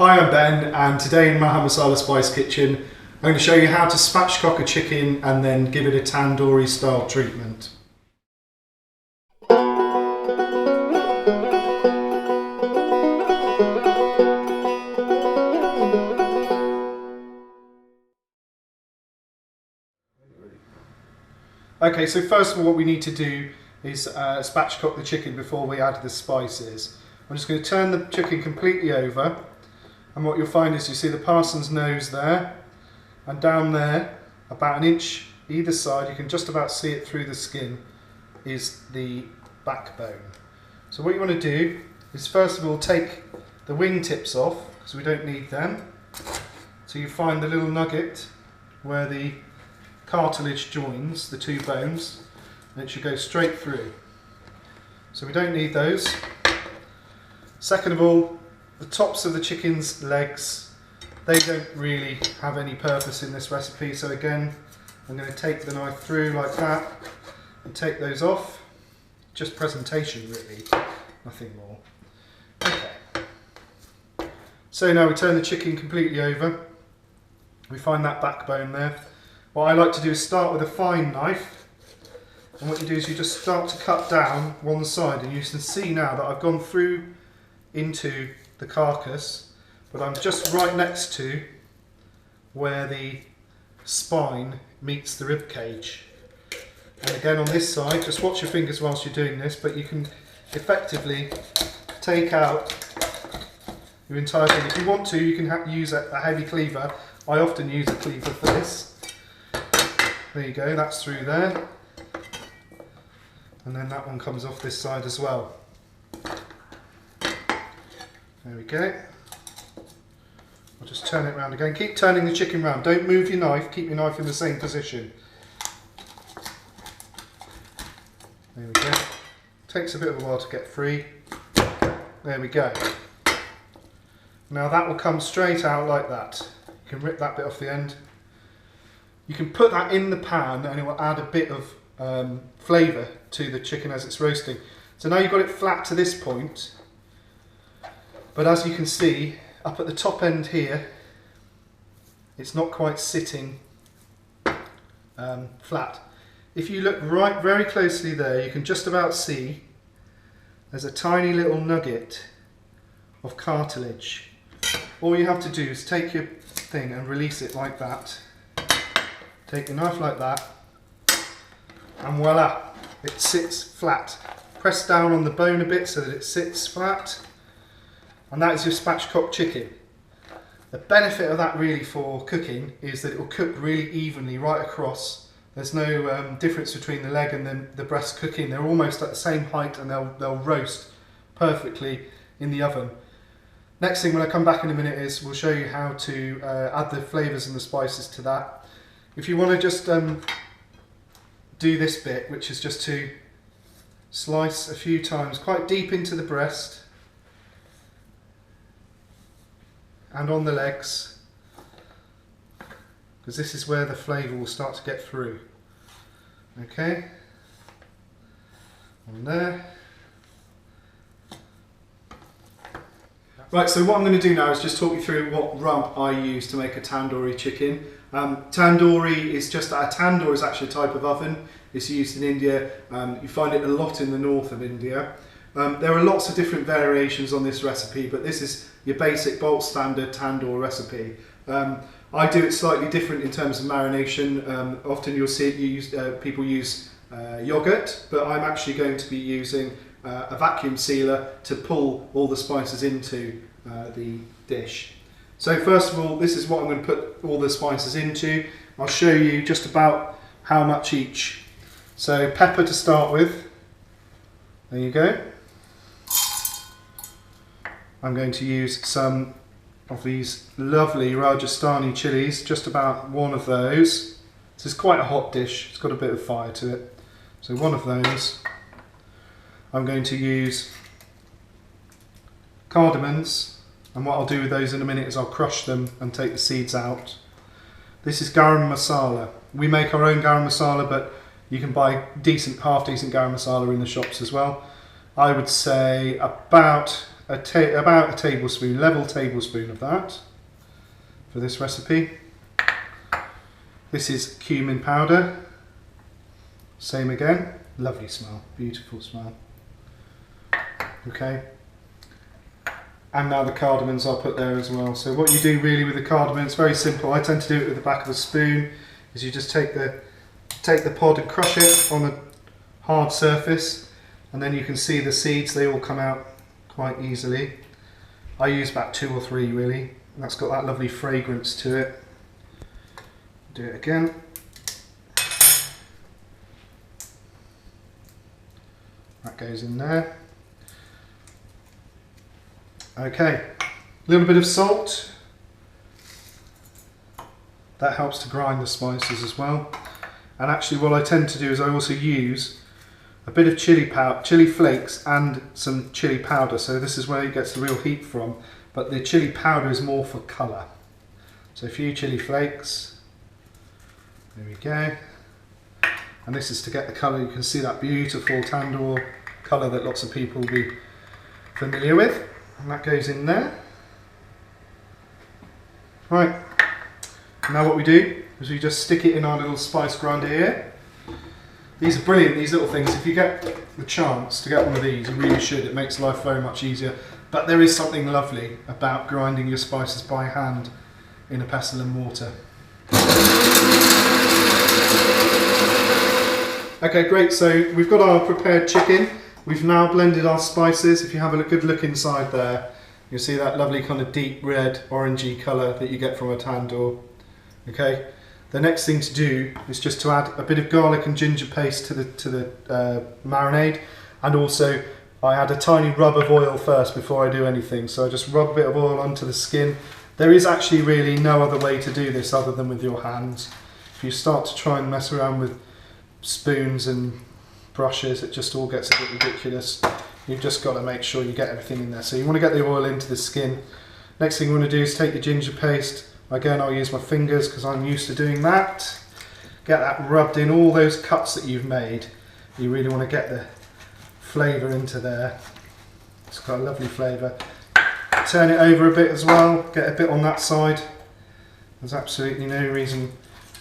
Hi, I'm Ben, and today in my Masala Spice Kitchen I'm going to show you how to spatchcock a chicken and then give it a tandoori style treatment. Okay, so first of all what we need to do is spatchcock the chicken before we add the spices. I'm just going to turn the chicken completely over, and what you'll find is you see the parson's nose there, and down there, about an inch either side, you can just about see it through the skin, is the backbone. So what you want to do is first of all take the wing tips off, so we don't need them. So you find the little nugget where the cartilage joins the two bones, and it should go straight through. So we don't need those. Second of all, the tops of the chicken's legs, they don't really have any purpose in this recipe, so again I'm going to take the knife through like that and take those off. Just presentation really, nothing more. Okay. So now we turn the chicken completely over. We find that backbone there. What I like to do is start with a fine knife, and what you do is you just start to cut down one side, and you can see now that I've gone through into the carcass, but I'm just right next to where the spine meets the rib cage. And again on this side, just watch your fingers whilst you're doing this, but you can effectively take out your entire thing. If you want to, you can use a heavy cleaver. I often use a cleaver for this. There you go, that's through there. And then that one comes off this side as well. There we go. I'll just turn it around again. Keep turning the chicken round. Don't move your knife. Keep your knife in the same position. There we go. Takes a bit of a while to get free. There we go. Now that will come straight out like that. You can rip that bit off the end. You can put that in the pan and it will add a bit of flavour to the chicken as it's roasting. So now you've got it flat to this point. But as you can see, up at the top end here, it's not quite sitting flat. If you look very closely there, you can just about see there's a tiny little nugget of cartilage. All you have to do is take your thing and release it like that. Take your knife like that, and voila, it sits flat. Press down on the bone a bit so that it sits flat. And that is your spatchcock chicken. The benefit of that really for cooking is that it will cook really evenly right across. There's no difference between the leg and the breast cooking. They're almost at the same height, and they'll roast perfectly in the oven. Next thing when I come back in a minute is we'll show you how to add the flavours and the spices to that. If you want to just do this bit, which is just to slice a few times quite deep into the breast and on the legs, because this is where the flavour will start to get through. Okay, on there. Right, so what I'm going to do now is just talk you through what rub I use to make a tandoori chicken. Tandoori is just, a tandoor is actually a type of oven. It's used in India. You find it a lot in the north of India. There are lots of different variations on this recipe, but this is your basic bolt standard tandoor recipe. I do it slightly different in terms of marination. Often you'll see it people use yogurt, but I'm actually going to be using a vacuum sealer to pull all the spices into the dish. So first of all, this is what I'm going to put all the spices into. I'll show you just about how much each. So pepper to start with. There you go. I'm going to use some of these lovely Rajasthani chilies, just about one of those. This is quite a hot dish, it's got a bit of fire to it. So one of those. I'm going to use cardamoms, and what I'll do with those in a minute is I'll crush them and take the seeds out. This is garam masala. We make our own garam masala, but you can buy half decent garam masala in the shops as well. I would say about about a tablespoon, level tablespoon of that for this recipe. This is cumin powder. Same again. Lovely smell, beautiful smell. Okay. And now the cardamoms I'll put there as well. So what you do really with the cardamom, it's very simple. I tend to do it with the back of a spoon. Is you just take the pod and crush it on a hard surface, and then you can see the seeds. They all come out quite easily. I use about 2 or 3 really. And that's got that lovely fragrance to it. Do it again. That goes in there. Okay, a little bit of salt. That helps to grind the spices as well. And actually what I tend to do is I also use a bit of chili flakes and some chili powder. So this is where it gets the real heat from, but the chili powder is more for colour. So a few chili flakes. There we go. And this is to get the colour. You can see that beautiful tandoor colour that lots of people will be familiar with. And that goes in there. Right, now what we do is we just stick it in our little spice grinder here. These are brilliant, these little things. If you get the chance to get one of these, you really should. It makes life very much easier. But there is something lovely about grinding your spices by hand in a pestle and mortar. Okay, great, so we've got our prepared chicken. We've now blended our spices. If you have a good look inside there, you'll see that lovely kind of deep red, orangey colour that you get from a tandoor. Okay, the next thing to do is just to add a bit of garlic and ginger paste to the marinade, and also I add a tiny rub of oil first before I do anything. So I just rub a bit of oil onto the skin. There is actually really no other way to do this other than with your hands. If you start to try and mess around with spoons and brushes, it just all gets a bit ridiculous. You've just got to make sure you get everything in there. So you want to get the oil into the skin. Next thing you want to do is take your ginger paste. Again, I'll use my fingers because I'm used to doing that. Get that rubbed in all those cuts that you've made. You really want to get the flavour into there. It's got a lovely flavour. Turn it over a bit as well. Get a bit on that side. There's absolutely no reason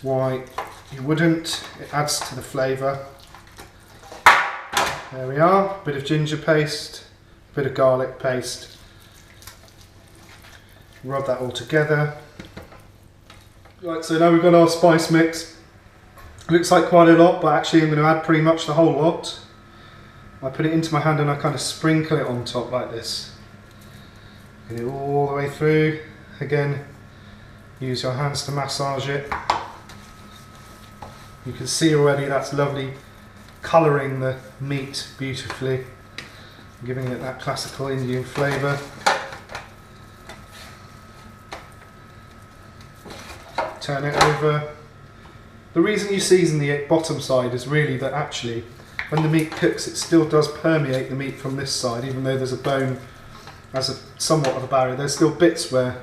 why you wouldn't. It adds to the flavour. There we are, a bit of ginger paste, a bit of garlic paste. Rub that all together. Right, so now we've got our spice mix. It looks like quite a lot, but actually I'm going to add pretty much the whole lot. I put it into my hand and I kind of sprinkle it on top like this. Get it all the way through. Again, use your hands to massage it. You can see already that's lovely, colouring the meat beautifully, giving it that classical Indian flavour. Turn it over. The reason you season the bottom side is really that actually when the meat cooks it still does permeate the meat from this side, even though there's a bone as a somewhat of a barrier. There's still bits where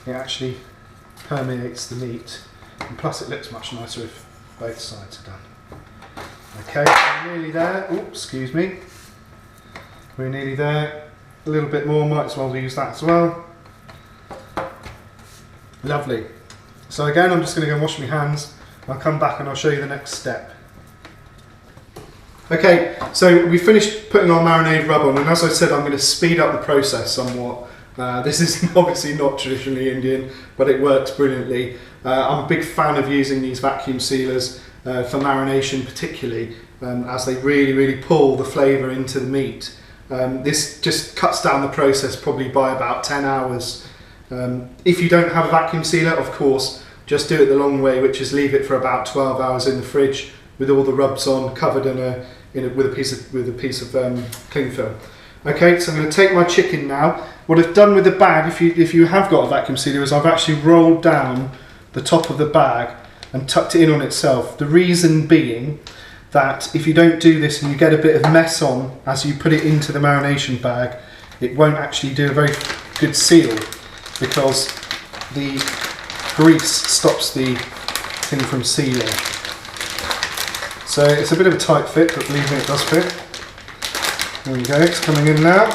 it actually permeates the meat, and plus it looks much nicer if both sides are done. Okay, we're nearly there. Oops, excuse me. We're nearly there. A little bit more, might as well use that as well. Lovely. So again, I'm just going to go and wash my hands. I'll come back and I'll show you the next step. Okay, so we finished putting our marinade rub on, and as I said, I'm going to speed up the process somewhat. This is obviously not traditionally Indian, but it works brilliantly. I'm a big fan of using these vacuum sealers for marination particularly, as they really pull the flavour into the meat. This just cuts down the process probably by about 10 hours. If you don't have a vacuum sealer, of course, just do it the long way, which is leave it for about 12 hours in the fridge with all the rubs on, covered with a piece of cling film. Okay, so I'm going to take my chicken now. What I've done with the bag, if you have got a vacuum sealer, is I've actually rolled down the top of the bag and tucked it in on itself. The reason being that if you don't do this and you get a bit of mess on as you put it into the marination bag, it won't actually do a very good seal, because the grease stops the thing from sealing. So it's a bit of a tight fit, but believe me, it does fit. There we go, it's coming in now.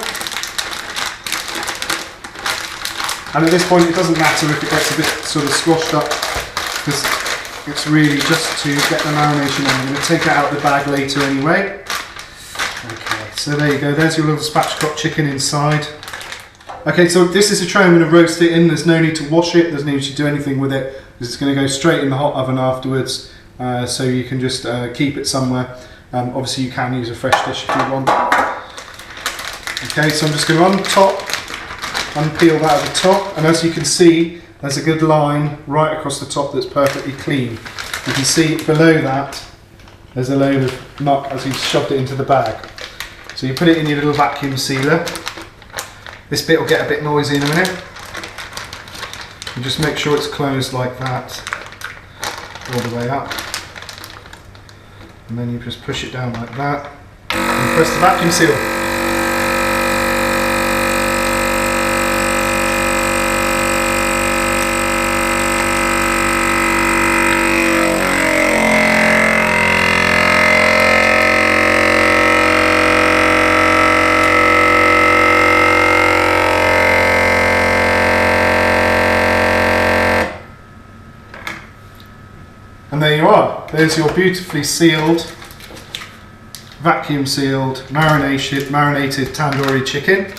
And at this point it doesn't matter if it gets a bit sort of squashed up, because it's really just to get the marination in. I'm going to take it out of the bag later anyway. Okay, so there you go, there's your little spatchcock chicken inside. Okay, so this is a tray I'm going to roast it in. There's no need to wash it, there's no need to do anything with it, because it's going to go straight in the hot oven afterwards, so you can just keep it somewhere. Obviously you can use a fresh dish if you want. Okay, so I'm just going to unpeel that at the top, and as you can see there's a good line right across the top that's perfectly clean. You can see below that there's a load of muck as you've shoved it into the bag. So you put it in your little vacuum sealer. This bit will get a bit noisy in a minute. And just make sure it's closed like that all the way up. And then you just push it down like that and press the vacuum seal. And there you are, there's your beautifully sealed, vacuum sealed, marinated tandoori chicken.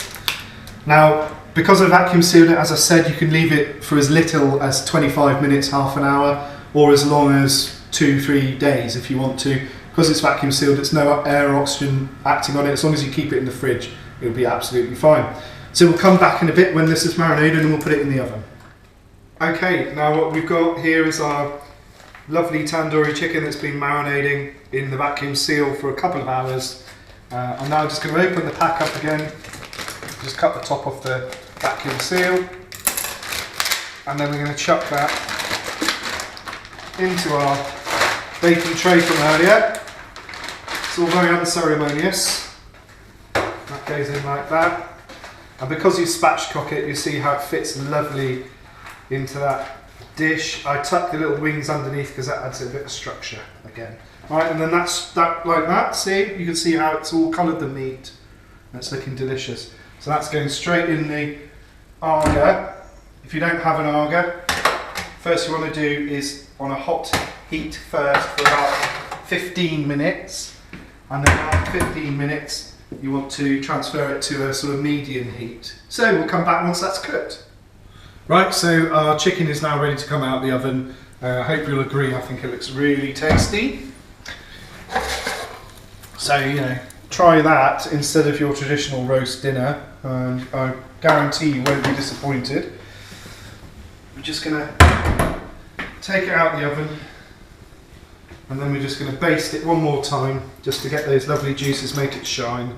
Now, because I vacuum sealed it, as I said, you can leave it for as little as 25 minutes, half an hour, or as long as 2-3 days if you want to. Because it's vacuum sealed, it's no air or oxygen acting on it. As long as you keep it in the fridge, it'll be absolutely fine. So we'll come back in a bit when this is marinated and we'll put it in the oven. Okay, now what we've got here is our lovely tandoori chicken that's been marinating in the vacuum seal for a couple of hours. I'm now just going to open the pack up again, just cut the top off the vacuum seal, and then we're going to chuck that into our baking tray from earlier. It's all very unceremonious. That goes in like that, and because you spatchcock it, you see how it fits lovely into that dish. I tuck the little wings underneath because that adds a bit of structure again. Right, and then that's that like that. See, you can see how it's all coloured the meat. That's looking delicious. So that's going straight in the arga. If you don't have an arga, first you want to do is on a hot heat first for about 15 minutes, and then after 15 minutes you want to transfer it to a sort of medium heat. So we'll come back once that's cooked. Right, so our chicken is now ready to come out of the oven. I hope you'll agree, I think it looks really tasty. So, you know, try that instead of your traditional roast dinner, and I guarantee you won't be disappointed. We're just going to take it out of the oven, and then we're just going to baste it one more time just to get those lovely juices, make it shine.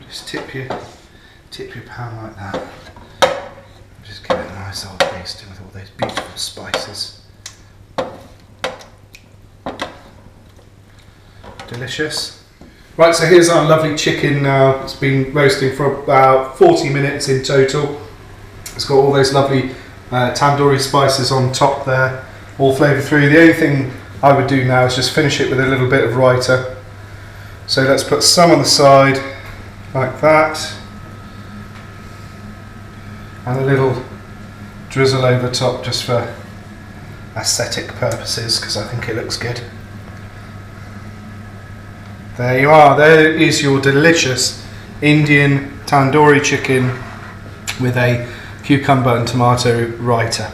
Just tip your pan like that. Just give it a nice old basting with all those beautiful spices. Delicious. Right, so here's our lovely chicken now. It's been roasting for about 40 minutes in total. It's got all those lovely tandoori spices on top there, all flavoured through. The only thing I would do now is just finish it with a little bit of raita. So let's put some on the side, like that. And a little drizzle over top just for aesthetic purposes, because I think it looks good. There you are, there is your delicious Indian tandoori chicken with a cucumber and tomato raita.